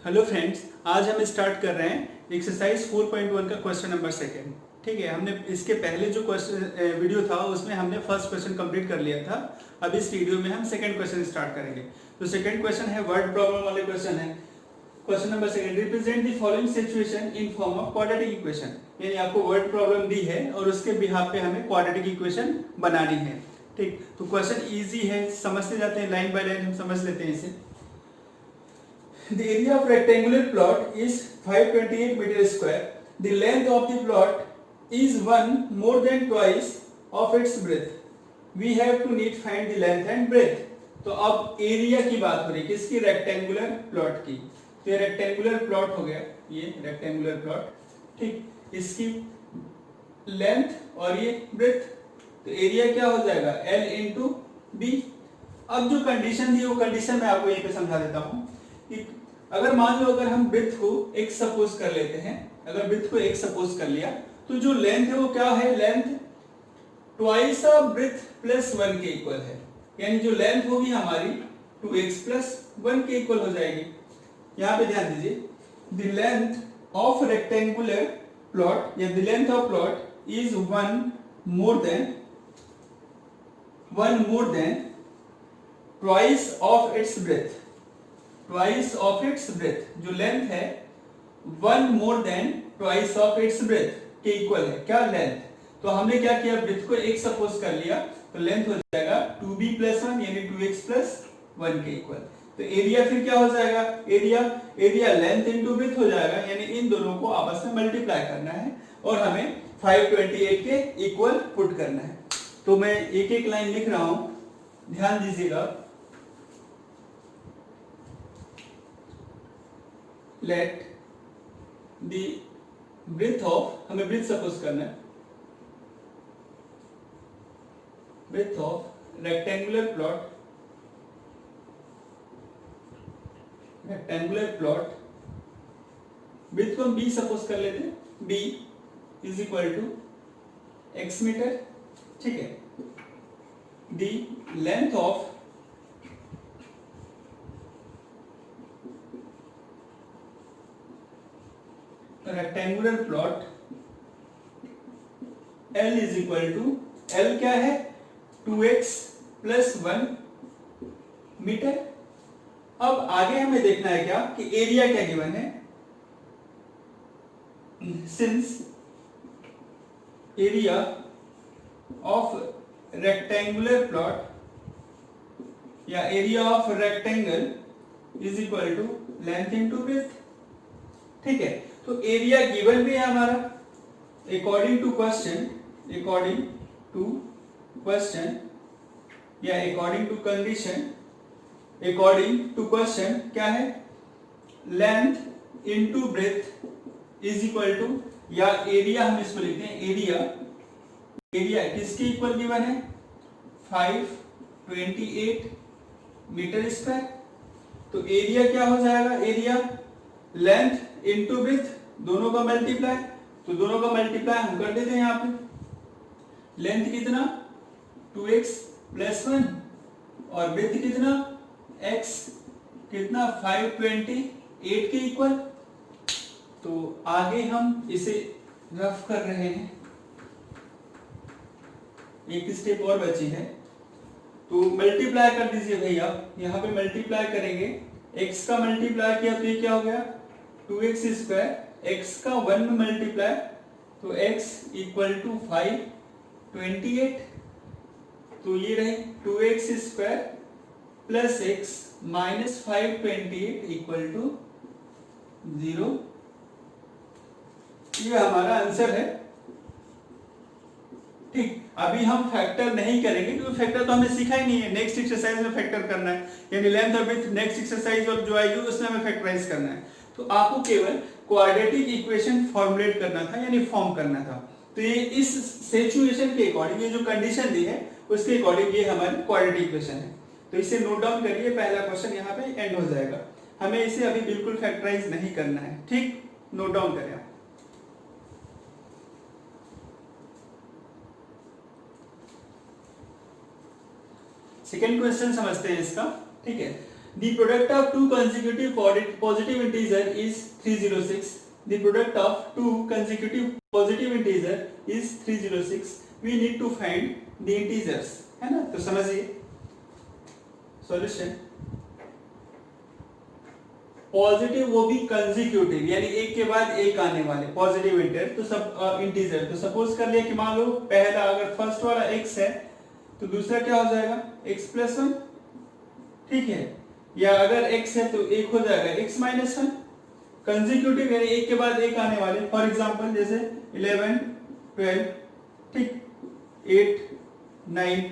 Hello friends, आज हम start कर रहे हैं एक्सरसाइज 4.1 का क्वेश्चन नंबर सेकेंड। ठीक है, हमने इसके पहले जो क्वेश्चन वीडियो था उसमें हमने फर्स्ट क्वेश्चन कंप्लीट कर लिया था। अब इस वीडियो में हम सेकंड क्वेश्चन स्टार्ट करेंगे। तो सेकंड क्वेश्चन है वर्ड प्रॉब्लम वाले क्वेश्चन है। Question number second, represent the following situation in form of quadratic equation. यानी आपको वर्ड प्रॉब्लम दी है और उसके बिहाफ पे हमें क्वाड्रेटिक इक्वेशन बनानी है। ठीक, तो क्वेश्चन इजी है, समझते जाते हैं, लाइन बाय लाइन हम समझ लेते हैं इसे। The area of rectangular plot is 528 meter square. The length of the plot is 1 more than twice of its breadth. We have to need find the length and breadth. तो अब area की बात हो रही है किसकी? रेक्टेंगुलर प्लॉट की। तो ये रेक्टेंगुलर प्लॉट हो गया, ये रेक्टेंगुलर प्लॉट। ठीक, इसकी लेंथ और ये ब्रेथ, तो एरिया क्या हो जाएगा? L into B. अब जो कंडीशन थी वो कंडीशन मैं आपको यहीं पे समझा देता हूँ कि अगर मान लो अगर हम ब्रेथ को x सपोज कर लेते हैं, अगर ब्रेथ को x सपोज कर लिया तो जो लेंथ है वो क्या है? Length twice of breadth plus 1 के इक्वल है। यानी जो लेंथ होगी हमारी 2x प्लस 1 के इक्वल हो जाएगी। यहाँ पे ध्यान दीजिए, the length of rectangular plot या the length of plot is 1 more than twice of its breadth. Twice of its breadth, जो लेंथ है 1 more than twice of its breadth के इक्वल है। क्या? लेंथ। तो हमने क्या किया? ब्रेथ को एक सपोज कर लिया तो लेंथ हो जाएगा 2b प्लस 1 यानी 2x प्लस 1 के इक्वल। तो एरिया फिर क्या हो जाएगा? एरिया लेंथ इनटू ब्रेथ हो जाएगा, यानी इन दोनों को आपस में मल्टीप्लाई करना है और हमें 528 के इक्वल पुट करना है। तो मैं एक एक लाइन लिख रहा हूं, ध्यान दीजिएगा। लेट द ब्रेथ ऑफ, हमें ब्रेथ सपोज करना है, breadth of rectangular plot, breadth को हम b सपोज कर लेते हैं, b is equal to x metre. ठीक है, the length of rectangular plot L is equal to, L क्या है? 2x plus 1 metre. अब आगे हमें देखना है क्या कि एरिया क्या गिवन है। Since area of rectangular plot या area of rectangle is equal to length into breadth. ठीक है, तो एरिया गिवन भी है हमारा। अकॉर्डिंग टू क्वेश्चन या अकॉर्डिंग टू क्वेश्चन क्या है? Length into breadth is equal to, या एरिया हम इसको लिखते हैं, एरिया किसके इक्वल गिवन है? 528 मीटर स्क्वायर। तो एरिया क्या हो जाएगा? एरिया लेंथ इनटू ब्रेथ, दोनों का मल्टीप्लाई, तो दोनों का मल्टीप्लाई हम कर देते हैं। यहाँ पे लेंथ कितना? 2x प्लस 1 और ब्रेथ कितना? x कितना? 528 के इक्वल। तो आगे हम इसे रफ कर रहे हैं, एक स्टेप और बची है, तो मल्टीप्लाई कर दीजिए भैया। यहाँ पे मल्टीप्लाई करेंगे, x का मल्टीप्लाई किया तो ये क्या हो गया? 2x स्क्वायर, x का 1 में मल्टीप्लाई तो x इक्वल टू 528। तो ये रहे 2x square plus x minus 528 equal to 0। ये हमारा आंसर है। ठीक, अभी हम फैक्टर नहीं करेंगे क्योंकि फैक्टर तो हमने सीखा ही नहीं है। नेक्स्ट एक्सरसाइज में फैक्टर करना है, यानी लेंथ और ब्रेथ नेक्स्ट एक्सरसाइज और जो आएगी उसमें हमें फैक्टराइज करना है। तो आपको केवल क्वाड्रेटिक इक्वेशन फॉर्मुलेट करना था, यानी फॉर्म करना था। तो ये इस सिचुएशन के अकॉर्डिंग, ये जो कंडीशन दी है उसके अकॉर्डिंग ये हमारी क्वाड्रेटिक इक्वेशन है। तो इसे नोट डाउन करिए, पहला क्वेश्चन यहाँ पे एंड हो जाएगा। हमें इसे अभी बिल्कुल फैक्टराइज नहीं करना है। ठीक, नोट डाउन करें आप। सेकेंड क्वेश्चन समझते हैं इसका। ठीक है, The product of two consecutive positive integer is 306. The product of two consecutive positive integer is 306. We need to find the integers, है ना? तो समझिए सॉल्यूशन। पॉजिटिव वो भी कंसेक्यूटिव, यानी एक के बाद एक आने वाले पॉजिटिव इंटीजर, तो सब इंटीजर। तो सपोज कर लिया कि मान लो पहला अगर फर्स्ट वाला x है तो दूसरा क्या हो जाएगा x प्लस 1, ठीक है। या अगर x है तो एक हो जाएगा x माइनस 1। कंसेक्यूटिव यानी एक के बाद एक आने वाले, फॉर एग्जांपल जैसे 11 12, ठीक, 8 9,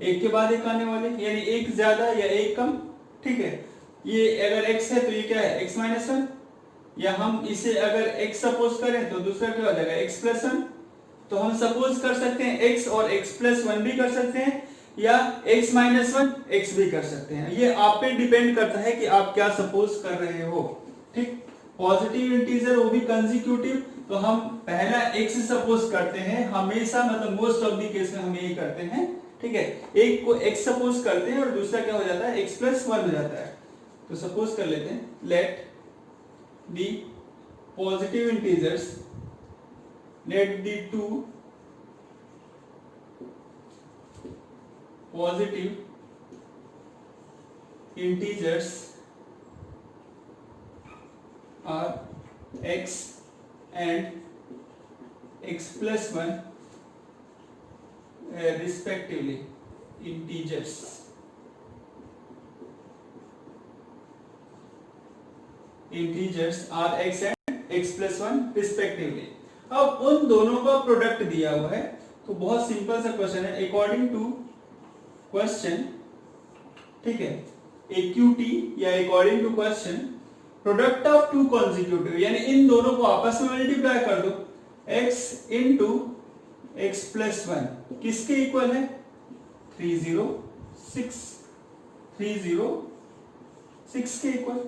एक के बाद एक आने वाले, यानी एक ज्यादा या एक कम, ठीक है। ये अगर x है तो ये क्या है x माइनस 1, या हम इसे अगर x सपोज करें तो दूसरा क्या हो जाएगा x प्लस 1। तो हम सपोज कर सकते हैं x और x प्लस 1 भी कर सकते हैं, या x माइनस 1 x भी कर सकते हैं। ये आप पे डिपेंड करता है कि आप क्या सपोज कर रहे हो, ठीक। पॉजिटिव इंटीजर वो भी कंसेक्यूटिव, तो हम पहला x सपोज करते हैं हमेशा, मतलब मोस्ट ऑफ द केस में हम यही करते हैं, ठीक है। एक को x सपोज करते हैं और दूसरा क्या हो जाता है x प्लस 1 हो जाता है। तो सपोज कर लेते हैं let the positive integers, let the two positive integers are x and x plus 1 respectively integers। Integers are x and x plus 1 respectively। अब उन दोनों का प्रोडक्ट दिया हुआ है, तो बहुत सिंपल सा क्वेश्चन है। अकॉर्डिंग टू क्वेश्चन, ठीक है, AQT या according to question, product of two consecutive, यानी इन दोनों को आपस में मल्टीप्लाई कर दो, x इंटू x प्लस 1 किसके इक्वल है 306, 306 के इक्वल।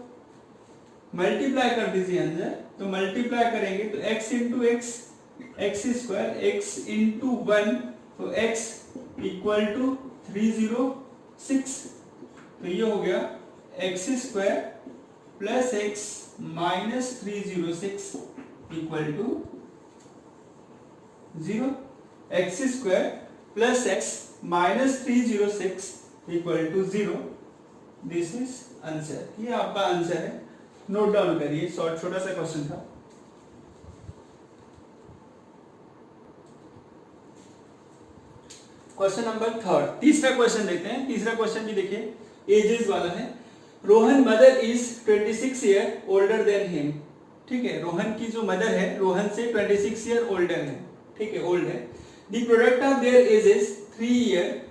मल्टीप्लाई कर दीजिए अंदर, तो मल्टीप्लाई करेंगे तो x into x, x square, x into 1, तो x इक्वल टू 306। तो ये हो गया x square plus x minus 306 equal to 0। X square plus x minus 306 equal to 0। This is answer. ये आपका आंसर है, नोट डाउन करिए। शॉर्ट छोटा सा क्वेश्चन था। क्वेश्चन नंबर 3, तीसरा क्वेश्चन देखते हैं। तीसरा क्वेश्चन भी देखिए, एजेस वाला है। Rohan mother is 26 year older than him, ठीक है। रोहन की जो मदर है, रोहन से 26 ईयर ओल्डर है, ठीक है, ओल्ड है। The product of their edges 3 year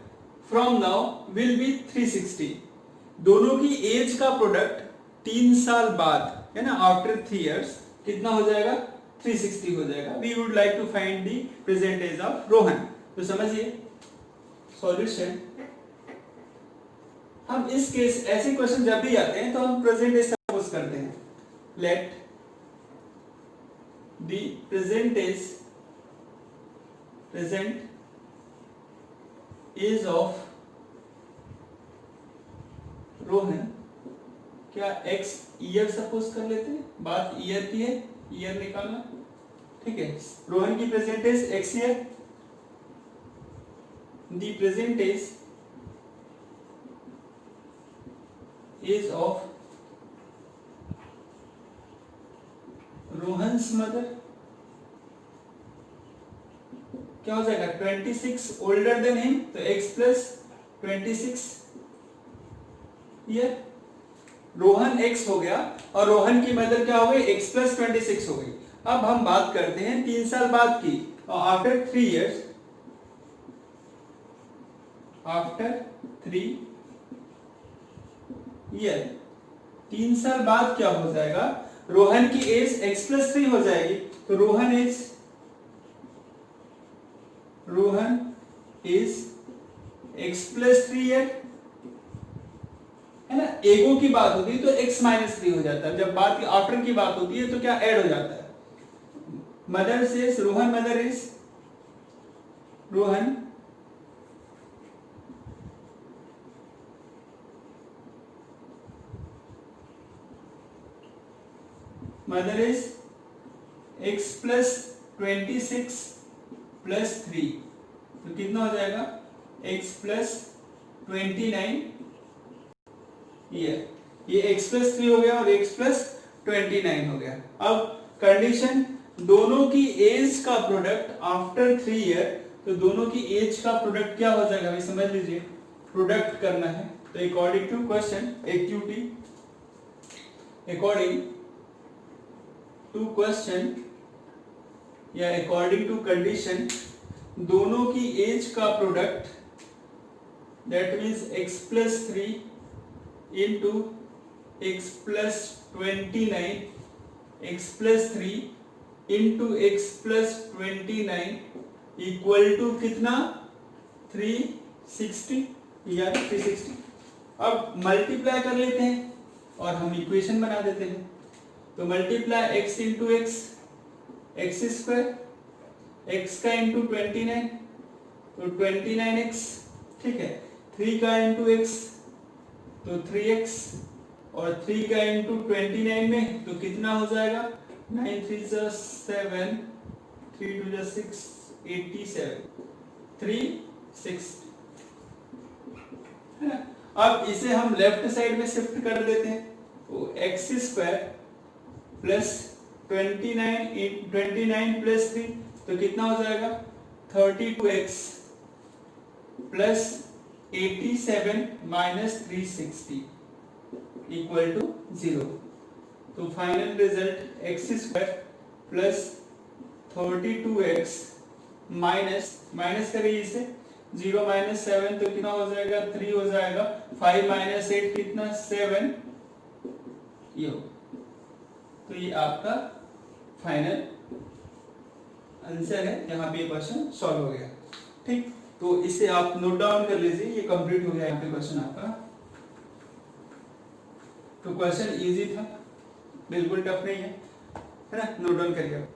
from now will be 360। दोनों की एज का प्रोडक्ट 3 साल बाद, है ना, आफ्टर 3 इयर्स कितना हो जाएगा 360 हो जाएगा। We would like to find the present age of Rohan. तो समझिए सॉल्यूशन। हम इस केस, ऐसे क्वेश्चन जब भी आते हैं तो हम प्रेजेंट एज सपोज करते हैं। Let the present age of Rohan, क्या x ईयर सपोज कर लेते हैं, बात ईयर की है, ईयर निकालना, ठीक है। रोहन की present age x year, the present age of Rohan's mother क्या हो जाएगा 26 ओल्डर देन हिम, तो x plus 26 year. Rohan x हो गया और रोहन की मदर क्या हो गई x प्लस 26 हो गई। अब हम बात करते हैं 3 साल बाद की, और आफ्टर 3 इयर्स, आफ्टर 3 ईयर, 3 साल बाद क्या हो जाएगा, रोहन की एज x प्लस 3 हो जाएगी। तो Rohan is x plus 3 year, है ना। एगो की बात होती है तो x माइनस 3 हो जाता है। जब बात की आफ्टर की बात होती है तो क्या ऐड हो जाता है। मदर से Rohan, mother is Rohan mother is x plus 26 plus 3, तो कितना हो जाएगा x प्लस 29 ये x प्लस 3 हो गया और x प्लस 29 हो गया। अब कंडीशन दोनों की एज का प्रोडक्ट आफ्टर 3 ईयर, तो दोनों की एज का प्रोडक्ट क्या हो जाएगा भाई समझ लीजिए, प्रोडक्ट करना है। तो according to question activity, according to question या अकॉर्डिंग टू कंडीशन, दोनों की एज का product that means x plus 3 into x plus 29 x plus 3 into x plus 29 equal to कितना 360 या 360। अब मल्टीप्लाई कर लेते हैं और हम इक्वेशन बना देते हैं। तो multiply x into x square, x का इंटू 29 तो 29x, ठीक है, 3 का इंटू x तो 3x और 3 का इंटू 29 में तो कितना हो जाएगा 9 3 7 3 2 6 87 360 है ना। अब इसे हम लेफ्ट साइड में शिफ्ट कर देते हैं, तो एक्स स्क्वायर प्लस 29 प्लस 3 तो कितना हो जाएगा 32x plus 87 minus 360 equal to 0। तो final result x square plus 32x minus करिए इसे, 0 माइनस 7 तो कितना हो जाएगा 3 हो जाएगा, 5 माइनस 8 कितना 7, ये हो। तो ये आपका फाइनल आंसर है, यहाँ पे क्वेश्चन सॉल्व हो गया। ठीक, तो इसे आप नोट डाउन कर लीजिए, ये कंप्लीट हो गया यहाँ पे क्वेश्चन आपका। तो क्वेश्चन इजी था, बिल्कुल टफ नहीं है ना, नोट डाउन करिए।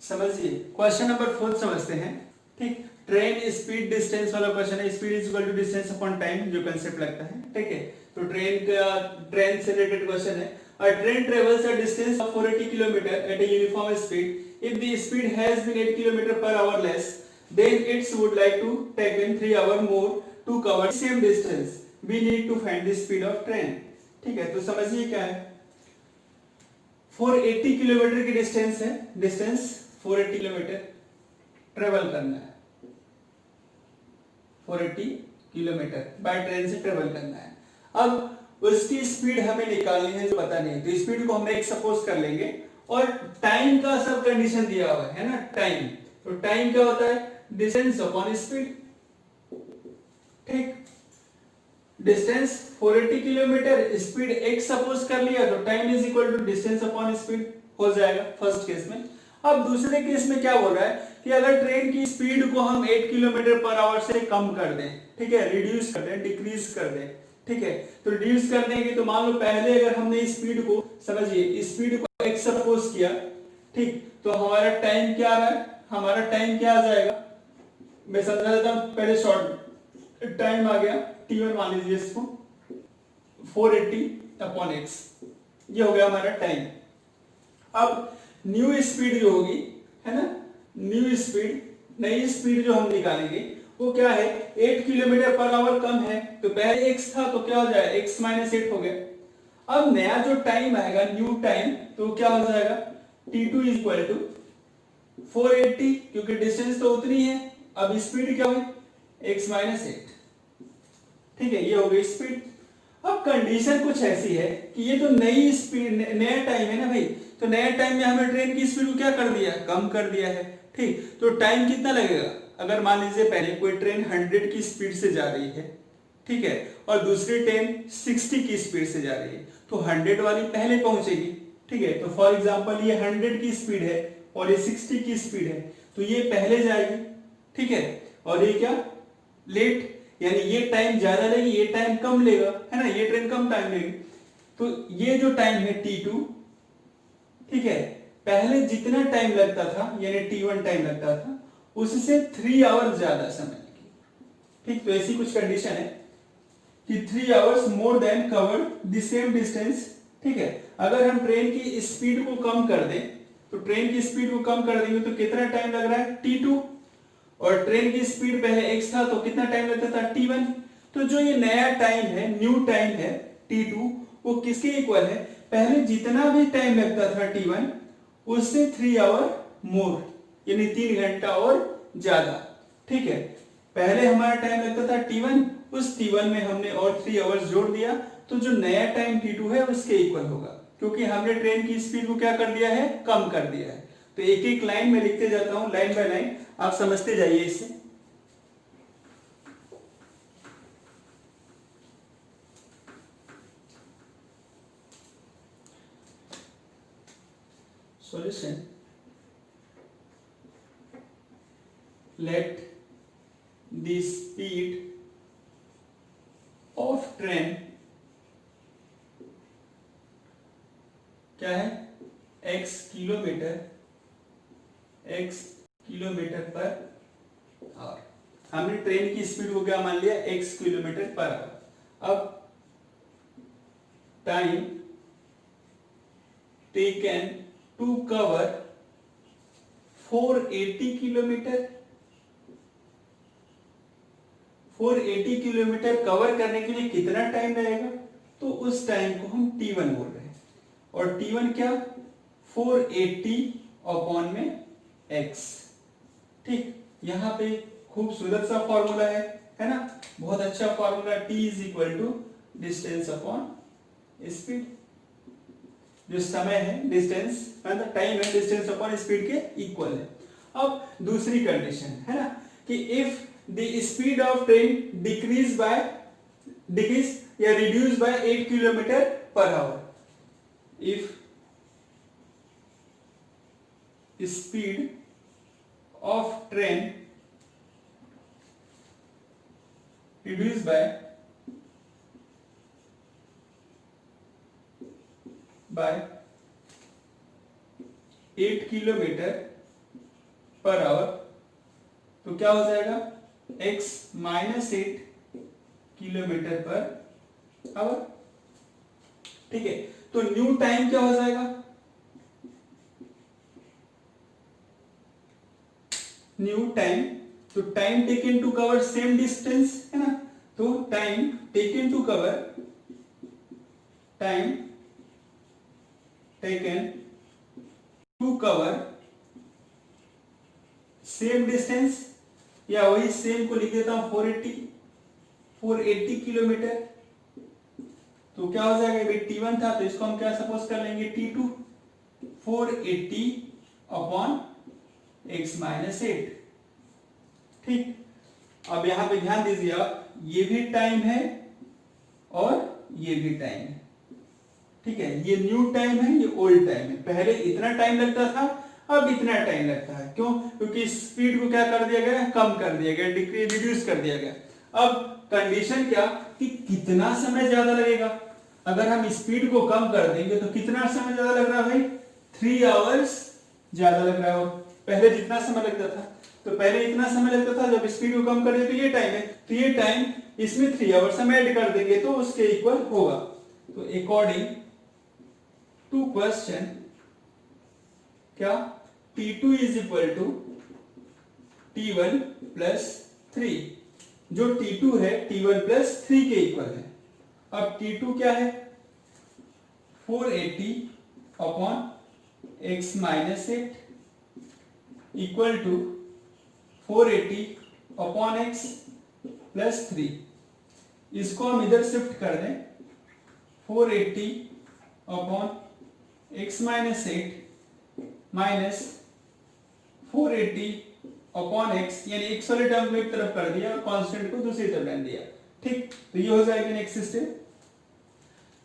समझिए क्वेश्चन नंबर 4 समझते हैं। ठीक, ट्रेन स्पीड डिस्टेंस वाला क्वेश्चन है, speed is equal to distance upon time, जो कांसेप्ट लगता है। ठीक है, तो ट्रेन से रिलेटेड क्वेश्चन है। A train travels a distance of 480 km at a uniform speed. If the speed has been 8 km per hour less, then it would like to take 3 hours more to cover same distance. We need to find the speed of train. ठीक है, तो समझिए क्या है, 480 kilometre की distance है, distance 480 kilometre travel करना है, 480 किलोमीटर बाय ट्रेन से ट्रेवल करना है। अब उसकी स्पीड हमें निकालनी है जो पता नहीं, तो स्पीड को हम एक सपोज कर लेंगे और टाइम का सब कंडीशन दिया हुआ है ना, टाइम। तो टाइम क्या होता है डिस्टेंस अपॉन स्पीड। ठीक, डिस्टेंस 480 किलोमीटर, स्पीड एक सपोज कर लिया तो time is equal to distance upon speed हो जाएगा फर्स्ट केस में। अब दूसरे केस में क्या बोल रहा है कि अगर ट्रेन की स्पीड को हम 8 किलोमीटर पर आवर से कम कर दें, ठीक है, रिड्यूस कर दें, डिक्रीज कर दें, ठीक है, तो रिड्यूस कर देंगे तो मान लो पहले अगर हमने स्पीड को, समझिए स्पीड को एक सपोज किया, ठीक, तो हमारा टाइम क्या आ रहा है, हमारा टाइम क्या आ जाएगा, मैं समझा देता हूं पहले, शॉर्ट टाइम आ गया t1 मान लीजिए इसको, 480 अपॉन x, ये हो गया हमारा टाइम। अब न्यू स्पीड जो होगी है ना, न्यू स्पीड, नई स्पीड जो हम निकालेंगे वो क्या है, 8 किलोमीटर पर आवर कम है, तो पहले x था तो क्या हो जाएगा x माइनस 8 हो गया। अब नया जो टाइम आएगा न्यू टाइम, तो क्या हो जाएगा t2 इज इक्वल टू 480, क्योंकि डिस्टेंस तो उतनी है, अब स्पीड क्या हुई x माइनस 8। ठीक है, ये हो गई स्पीड। अब कंडीशन कुछ ऐसी है कि ये तो नई स्पीड, नया टाइम है ना भाई, तो नया टाइम में हमें ट्रेन की स्पीड को क्या कर दिया, कम कर दिया है। ठीक, तो टाइम कितना लगेगा, अगर मान लीजिए पहले कोई ट्रेन 100 की स्पीड से जा रही है, ठीक है, और दूसरी ट्रेन 60 की स्पीड से जा रही है, तो 100 वाली पहले पहुंचेगी। ठीक है, तो फॉर एग्जांपल ये 100 की स्पीड है और ये 60 की स्पीड है, तो ये पहले जाएगी। ठीक है, और ये क्या लेट, यानी ये टाइम ज्यादा लेगी, ये टाइम कम लेगा, है ना, ये ट्रेन कम टाइम लेगी। तो ये जो टाइम है t2, ठीक है, पहले जितना टाइम लगता था यानी t1 टाइम लगता था उससे 3 आवर ज्यादा समय लगी। ठीक, तो ऐसी कुछ कंडीशन है। कि 3 hours more than covered the same distance. ठीक है, अगर हम ट्रेन की स्पीड को कम कर दें तो ट्रेन की स्पीड को कम कर देंगे तो कितना टाइम लग रहा है t2, और ट्रेन की स्पीड पहले x था तो कितना टाइम लगता था t1। तो जो ये नया टाइम है, न्यू टाइम है t2, वो किसके इक्वल है, पहले जितना भी टाइम लगता था t1 उससे 3 आवर मोर, यानी 3 घंटा और ज्यादा। ठीक है, पहले हमारा टाइम लगता था t1, उस t1 में हमने और 3 आवर्स जोड़ दिया, तो जो नया टाइम t2 है उसके इक्वल होगा, क्योंकि हमने ट्रेन की स्पीड को क्या कर दिया है, कम कर दिया है। तो एक एक लाइन में लिखते जाता हूं, लाइन बाय लाइन, आप समझते जाइए इससे। Solution, let the speed of train क्या है, x किलोमीटर पर आवर। हमने ट्रेन की स्पीड को क्या मान लिया, x किलोमीटर पर आवर। अब time taken to cover 480 kilometre, 480 kilometre cover करने के लिए कितना टाइम लगेगा, तो उस टाइम को हम t1 बोल रहे हैं, और t1 क्या, 480 अपॉन में x। ठीक, यहाँ पे खूबसूरत सा फॉर्मूला है ना, बहुत अच्छा formula, t is equal to distance upon speed. जो समय है, डिस्टेंस मतलब टाइम है, डिस्टेंस अपॉन स्पीड के इक्वल है। अब दूसरी कंडीशन है ना, कि if the speed of train decrease या reduce by 8 kilometre per hour, if speed of train reduced by 8 kilometre per hour, तो क्या हो जाएगा, x minus 8 kilometre per hour. ठीक है, तो न्यू टाइम क्या हो जाएगा, न्यू टाइम, तो time taken to cover same distance है ना, तो time taken to cover, time taken to cover same distance, या वही सेम को लिख देता हूं 480 किलोमीटर। तो क्या हो जाएगा, भाई t1 था तो इसको हम क्या सपोज कर लेंगे, t2, 480 अपॉन x माइनस 8। ठीक, अब यहां पे ध्यान दीजिए आप, ये भी टाइम है और ये भी टाइम है। ठीक है, ये न्यू टाइम है, ये ओल्ड टाइम है। पहले इतना टाइम लगता था, अब इतना टाइम लगता है। क्यों, क्योंकि स्पीड को क्या कर दिया गया, कम कर दिया गया, रिड्यूस कर दिया गया। अब कंडीशन क्या, कि कितना समय ज्यादा लगेगा। अगर हम स्पीड को कम कर देंगे तो कितना समय ज्यादा लग रहा है भाई, 3 आवर्स ज्यादा लग रहा है। पहले जितना समय लगता था, तो पहले इतना समय लगता था, जब स्पीड को कम कर दिया तो ये टाइम है, तो ये टाइम इसमें 3 आवर्स हम ऐड कर देंगे तो उसके इक्वल होगा। तो अकॉर्डिंग टू क्वेश्चन क्या, t2 is equal to t1 plus 3, जो t2 है t1 प्लस 3 के इक्वल है। अब t2 क्या है, 480 upon x minus 8 equal to 480 upon x plus 3। इसको हम इधर शिफ्ट कर दें, 480 upon x minus 8 minus 480 upon x, यानी x वाले टर्म को एक तरफ कर दिया और कांस्टेंट को दूसरी तरफ डाल दिया। ठीक, तो ये हो जाएगा नेक्स्ट स्टेप।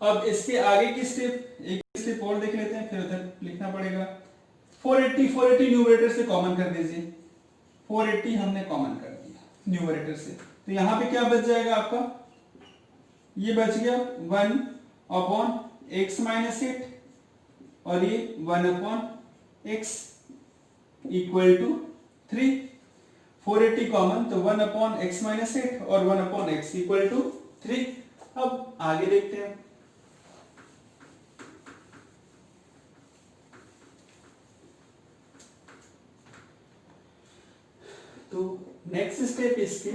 अब इसके आगे की स्टेप, एक स्टेप और देख लेते हैं, फिर उधर लिखना पड़ेगा। 480 न्यूमरेटर से कॉमन कर दीजिए, 480 हमने कॉमन कर दिया न्यूमरेटर से, तो यहां पे क्या बच जाएगा आपका, ये बच गया 1 अपॉन x माइनस 8 और ये 1 upon x equal to 3। 480 common, तो 1 अपॉन x माइनस 8 और 1 अपॉन x इक्वल टू 3। अब आगे देखते हैं। तो नेक्स्ट स्टेप इसकी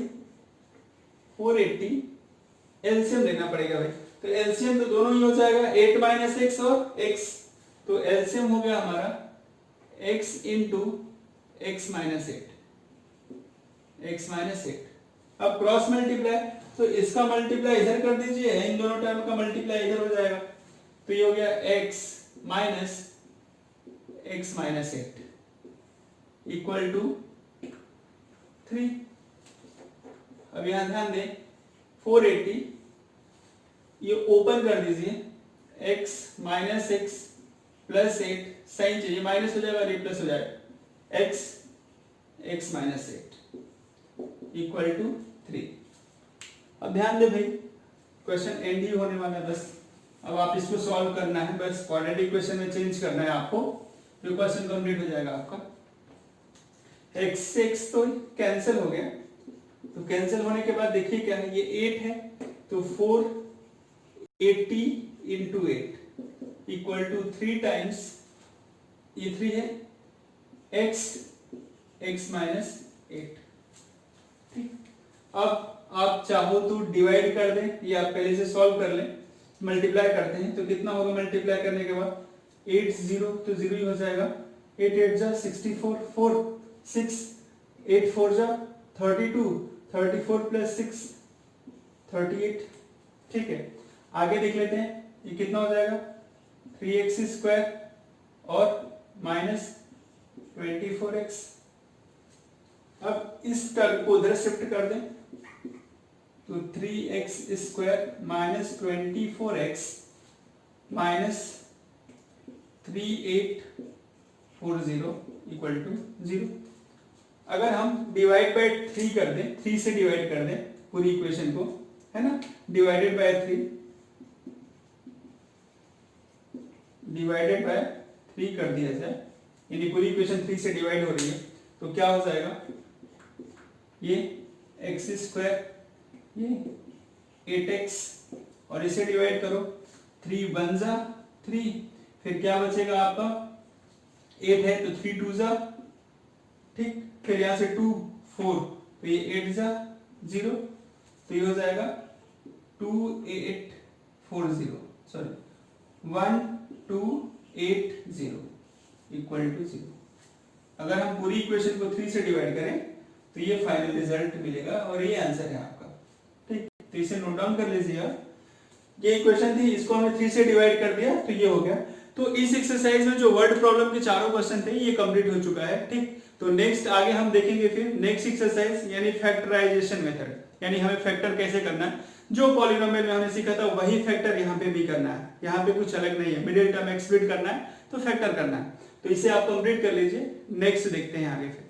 480 एलसीएम लेना पड़ेगा भाई। तो एलसीएम तो दोनों ही हो जाएगा 8 माइनस एक्स और एक्स, तो एलसीएम हो गया हमारा x into x minus eight. अब क्रॉस मल्टीप्लाई, तो इसका मल्टीप्लाई इधर कर दीजिए, इन दोनों टर्म का मल्टीप्लाई इधर हो जाएगा, तो ये हो गया x minus eight equal to 3। अब यहां ध्यान दें 480 ये ओपन कर दीजिए, x minus x plus eight, sign चाहिए, माइनस हो जाएगा और ये प्लस हो जाएगा, x minus eight equal to 3। अब ध्यान दे भाई, क्वेश्चन एंड ही होने वाला है बस। अब आप इसको सॉल्व करना है, बस क्वाड्रेटिक इक्वेशन में चेंज करना है आपको, तो क्वेश्चन कंप्लीट हो जाएगा आपका। x से x तो कैंसिल हो गया, तो कैंसिल होने के बाद देखिए क्या है, ये 8 है, तो 480 इंटू 8 इक्वल टू 3 टाइम्स ये 3 है x माइनस 8। ठीक, अब आप चाहो तो डिवाइड कर दें या पहले से सॉल्व कर लें। मल्टीप्लाई करते हैं तो कितना होगा, मल्टीप्लाई करने के बाद 8 0 तो 0 ही हो जाएगा, 8 8 जा 64, 4 6 8 4 जा 32, 34 प्लस 6 38। ठीक है, आगे देख लेते हैं ये कितना हो जाएगा, 3x स्क्वायर और माइनस 24x। अब इस टर्म को उधर शिफ्ट कर दें, तो 3x square minus 24x minus 3840 equal to 0। अगर हम डिवाइड बाय 3 कर दें, 3 से डिवाइड कर दें पूरी इक्वेशन को, है ना, डिवाइडेड बाय 3 कर दिया जाए, यानी पूरी इक्वेशन 3 से डिवाइड हो रही है, तो क्या हो जाएगा, ये x स्क्वायर, ये 8x और इसे डिवाइड करो, 3 1 जा 3, फिर क्या बचेगा आपका, 8 है तो 3 2 जा, ठीक, फिर यहां से 2 4, तो ये 8 जा 0, तो ये हो जाएगा 2840, सॉरी 1280 इक्वल टू 0। अगर हम पूरी इक्वेशन को 3 से डिवाइड करें तो ये फाइनल रिजल्ट मिलेगा और ये आंसर है आपका। ठीक, तो इसे नोट डाउन कर लीजिएगा। ये इक्वेशन थी, इसको हमने 3 से डिवाइड कर दिया तो ये हो गया। तो इस एक्सरसाइज में जो वर्ड प्रॉब्लम के चारों क्वेश्चन थे ये कंप्लीट हो चुका है। ठीक, तो नेक्स्ट आगे हम देखेंगे फिर नेक्स्ट एक्सरसाइज यानी फैक्टराइजेशन मेथड, यानी हमें फैक्टर कैसे करना है। जो पॉलिनोमियल में हमने सीखा था वही फैक्टर यहाँ पे भी करना है, यहाँ पे कुछ अलग नहीं है, मिडिल टर्म एक्सक्लूड करना है तो फैक्टर करना है। तो इसे आप कंप्लीट कर लीजिए, नेक्स्ट देखते हैं आगे फिर।